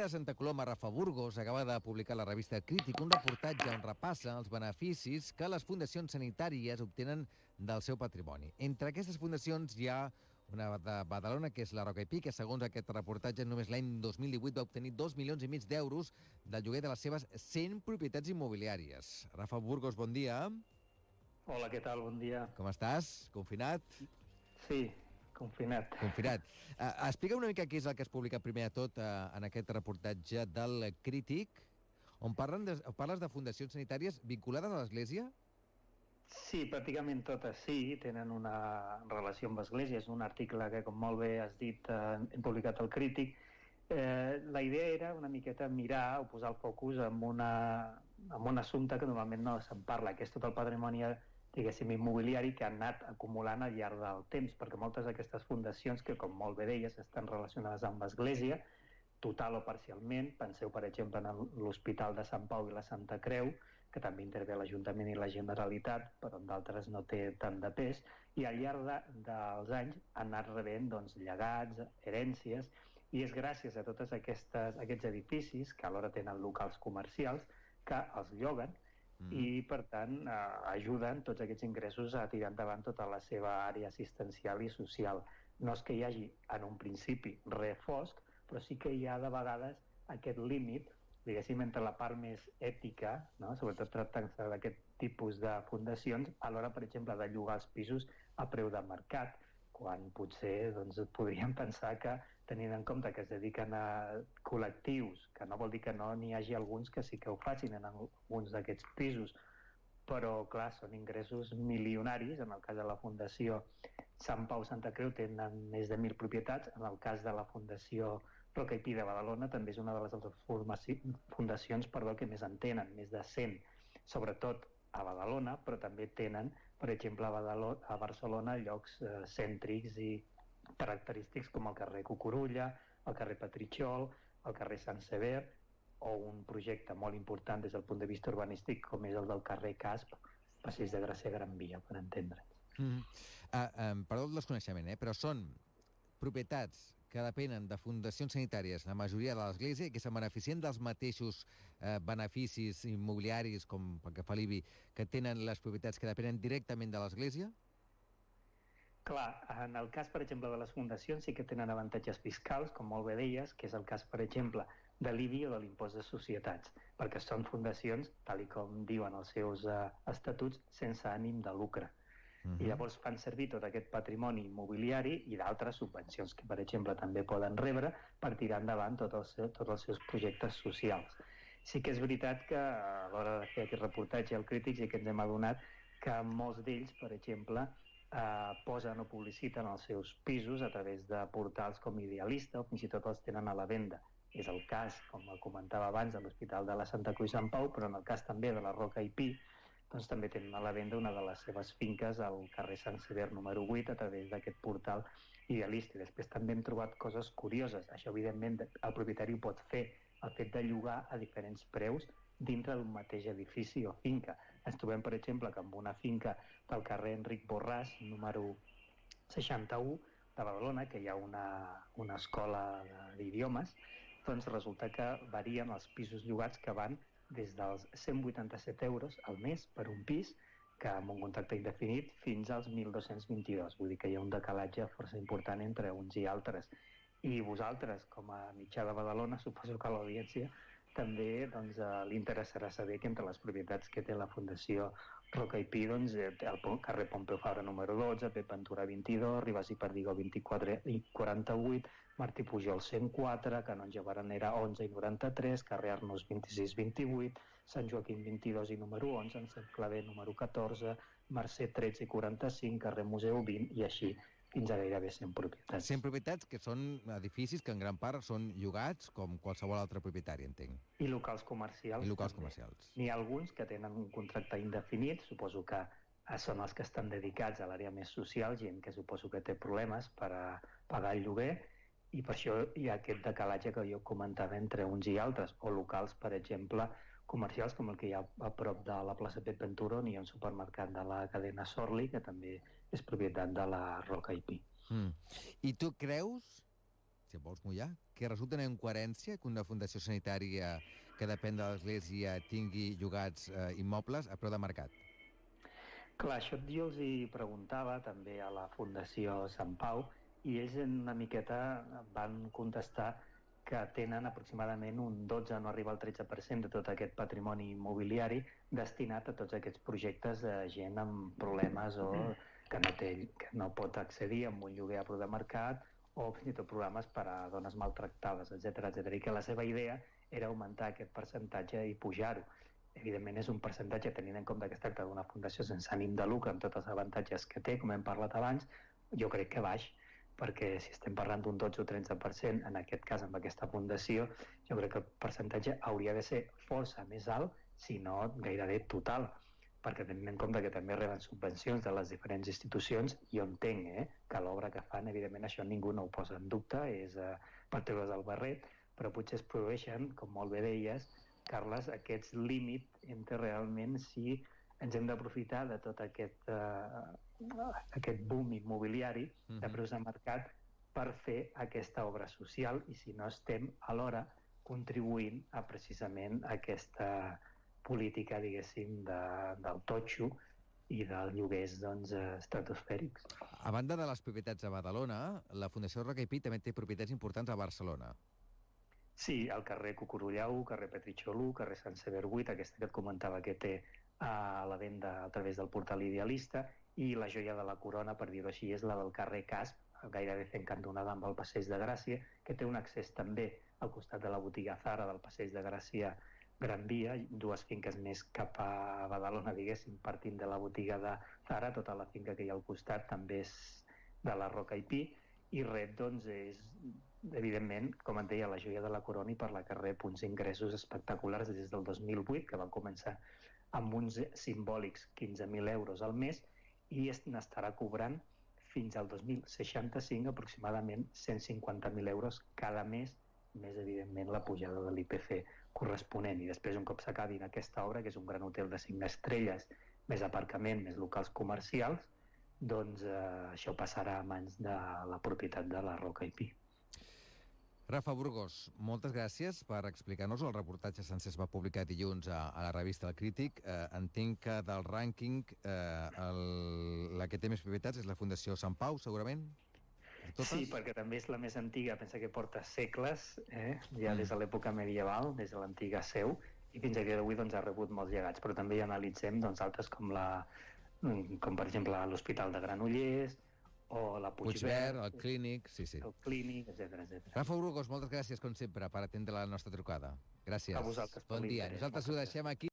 De Santa Coloma, Rafa Burgos, acaba de publicar la revista Crític un reportatge on repassa els beneficis que les fundacions sanitàries obtenen del seu patrimoni. Entre aquestes fundacions hi ha una de Badalona, que és la Roca i Pi, que segons aquest reportatge només l'any 2018 va obtenir 2,5 milions d'euros del lloguer de les seves 100 propietats immobiliàries. Rafa Burgos, bon dia. Hola, què tal? Bon dia. Com estàs? Confinat? Sí, confinat. Confinat. Explica una mica què és el que es publica primer de tot en aquest reportatge del Crític, on parles de fundacions sanitàries vinculades a l'Església? Sí, pràcticament totes sí, tenen una relació amb l'Església. És un article que, com molt bé has dit, hem publicat al Crític. La idea era una miqueta mirar o posar el focus en un assumpte que normalment no se'n parla, que és tot el patrimoni, diguéssim, immobiliari que han anat acumulant al llarg del temps, perquè moltes d'aquestes fundacions, que com molt bé deies, estan relacionades amb l'Església, total o parcialment. Penseu, per exemple, en l'Hospital de Sant Pau i la Santa Creu, que també intervé l'Ajuntament i la Generalitat, però en d'altres no té tant de pes, i al llarg dels anys han anat rebent llegats, herències, i és gràcies a tots aquests edificis, que alhora tenen locals comercials, que els lloguen, i per tant ajuden tots aquests ingressos a tirar endavant tota la seva àrea assistencial i social. No és que hi hagi en un principi res fosc, però sí que hi ha de vegades aquest límit, diguéssim, entre la part més ètica, no? Sobretot tractant-se d'aquest tipus de fundacions, a l'hora, per exemple, de llogar els pisos a preu de mercat, quan potser podríem pensar que, tenint en compte que es dediquen a col·lectius, que no vol dir que no n'hi hagi alguns que sí que ho facin en alguns d'aquests pisos, però, clar, són ingressos milionaris. En el cas de la Fundació Sant Pau Santa Creu tenen més de 1.000 propietats. En el cas de la Fundació Roca i Pi de Badalona també és una de les fundacions que més en tenen, més de 100, sobretot a Badalona, però també tenen, per exemple, a Barcelona, llocs cèntrics i característics com el carrer Cucurulla, el carrer Petritxol, el carrer Sant Sever, o un projecte molt important des del punt de vista urbanístic com és el del carrer Casp, Passeig de Gràcia Gran Via, per entendre'ns. Perdó el desconeixement, però són propietats que depenen de fundacions sanitàries, la majoria de l'Església, i que se'n beneficien dels mateixos beneficis immobiliaris, com pel que fa a l'IBI, que tenen les propietats que depenen directament de l'Església? Clar, en el cas, per exemple, de les fundacions sí que tenen avantatges fiscals, com molt bé deies, que és el cas, per exemple, de l'IBI o de l'impost de societats, perquè són fundacions, tal com diuen els seus estatuts, sense ànim de lucre. I llavors fan servir tot aquest patrimoni immobiliari i d'altres subvencions que, per exemple, també poden rebre per tirar endavant tots els seus projectes socials. Sí que és veritat que a l'hora de fer aquest reportatge al Crític sí que ens hem adonat que molts d'ells, per exemple, posen o publiciten els seus pisos a través de portals com Idealista, o fins i tot els tenen a la venda. És el cas, com comentava abans, de l'Hospital de la Santa Creu i Sant Pau, però en el cas també de la Roca i Pi, doncs també tenen a la venda una de les seves finques al carrer Sant Sever número 8 a través d'aquest portal Idealista. I després també hem trobat coses curioses. Això, evidentment, el propietari ho pot fer, el fet de llogar a diferents preus dintre d'un mateix edifici o finca. Ens trobem, per exemple, que amb una finca del carrer Enric Borràs, número 61 de Badalona, que hi ha una escola d'idiomes, doncs resulta que varien els pisos llogats, que van des dels 187 euros al mes per un pis, que amb un contracte indefinit, fins als 1.222. Vull dir que hi ha un decalatge força important entre uns i altres. I vosaltres, com a mitjà de Badalona, suposo que a l'audiència també li interessarà saber que entre les propietats que té la Fundació Roca i Pi, el carrer Pompeu Fabra número 12, Pep Ventura 22, Ribas i Perdigó 24 i 48, Martí Pujol 104, Canonge Baranera 11 i 93, carrer Arnús 26-28, Sant Joaquim 22 i número 11, Sant Claver número 14, Mercè 13 i 45, carrer Museu 20, i així fins a gairebé 100 propietats. 100 propietats que són edificis que en gran part són llogats com qualsevol altre propietari, entenc. I locals comercials. I locals comercials. N'hi ha alguns que tenen un contracte indefinit, suposo que són els que estan dedicats a l'àrea més social, gent que suposo que té problemes per a pagar el lloguer, i per això hi ha aquest decalatge que jo comentava entre uns i altres, o locals, per exemple, comercials com el que hi ha a prop de la plaça Pep Ventura, on hi ha un supermercat de la cadena Sorli, que també és propietat de la Roca i Pi. I tu creus si et vols mullar, que resulta una incoherència que una fundació sanitària que depèn de l'Església tingui llogats immobles a preu de mercat. Clar, això jo els hi preguntava també a la Fundació Sant Pau i ells una miqueta van contestar que tenen aproximadament un 12, no arriba al 13% de tot aquest patrimoni immobiliari destinat a tots aquests projectes de gent amb problemes o que no pot accedir a un lloguer a preu de mercat o fins i tot programes per a dones maltractades, etc etc. I que la seva idea era augmentar aquest percentatge i pujar-ho. Evidentment és un percentatge, tenint en compte que es tracta d'una fundació sense ànim de lucre, amb tots els avantatges que té, com hem parlat abans, jo crec que baix, perquè si estem parlant d'un 12 o 13%, en aquest cas amb aquesta fundació, jo crec que el percentatge hauria de ser força més alt, si no gairebé total, perquè tenint en compte que també reben subvencions de les diferents institucions, jo entenc que l'obra que fan, evidentment això ningú no ho posa en dubte, és per treure's del barret, però potser es produeixen, com molt bé deies, Carles, aquests límits entre realment si ens hem d'aprofitar de tot aquest boom immobiliari de preus de mercat per fer aquesta obra social i si no estem alhora contribuint a precisament aquesta política, diguéssim, del totxo i dels lloguers estratosfèrics. A banda de les propietats a Badalona, la Fundació Roca i Pi també té propietats importants a Barcelona. Sí, al carrer Cucurullau, carrer Petritxolú, carrer Sant Sever 8, aquesta que et comentava que té a la venda a través del portal Idealista, i la joia de la corona, per dir-ho així, és la del carrer Casp, gairebé fent cantonada amb el Passeig de Gràcia, que té un accés també al costat de la botiga Zara del Passeig de Gràcia Gran Via, dues finques més cap a Badalona, diguéssim, partint de la botiga de Zara, tota la finca que hi ha al costat també és de la Roca i Pi, i ret, doncs, és evidentment, com et deia, la joia de la corona i per la carrer punts ingressos espectaculars des del 2008, que van començar amb uns simbòlics 15.000 euros al mes i n'estarà cobrant fins al 2065 aproximadament 150.000 euros cada mes, més evidentment la pujada de l'IPC corresponent. I després, un cop s'acabi aquesta obra, que és un gran hotel de 5 estrelles, més aparcament, més locals comercials, doncs això passarà a mans de la propietat de la Roca i Pi. Rafa Burgos, moltes gràcies per explicar-nos. El reportatge sencer es va publicar dilluns a la revista El Crític. Entenc que del rànquing la que té més propietats és la Fundació Sant Pau, segurament? Sí, perquè també és la més antiga, pensa que porta segles, ja des de l'època medieval, des de l'antiga Seu, i fins a dia d'avui doncs, ha rebut molts llegats, però també hi analitzem doncs, altres com per exemple l'Hospital de Granollers, o la Puigverd, el Clínic, sí. El Clínic, etc. Rafa Burgos, moltes gràcies, com sempre, per atendre la nostra trucada. Gràcies. A vosaltres. Bon dia. Nosaltres ho deixem aquí.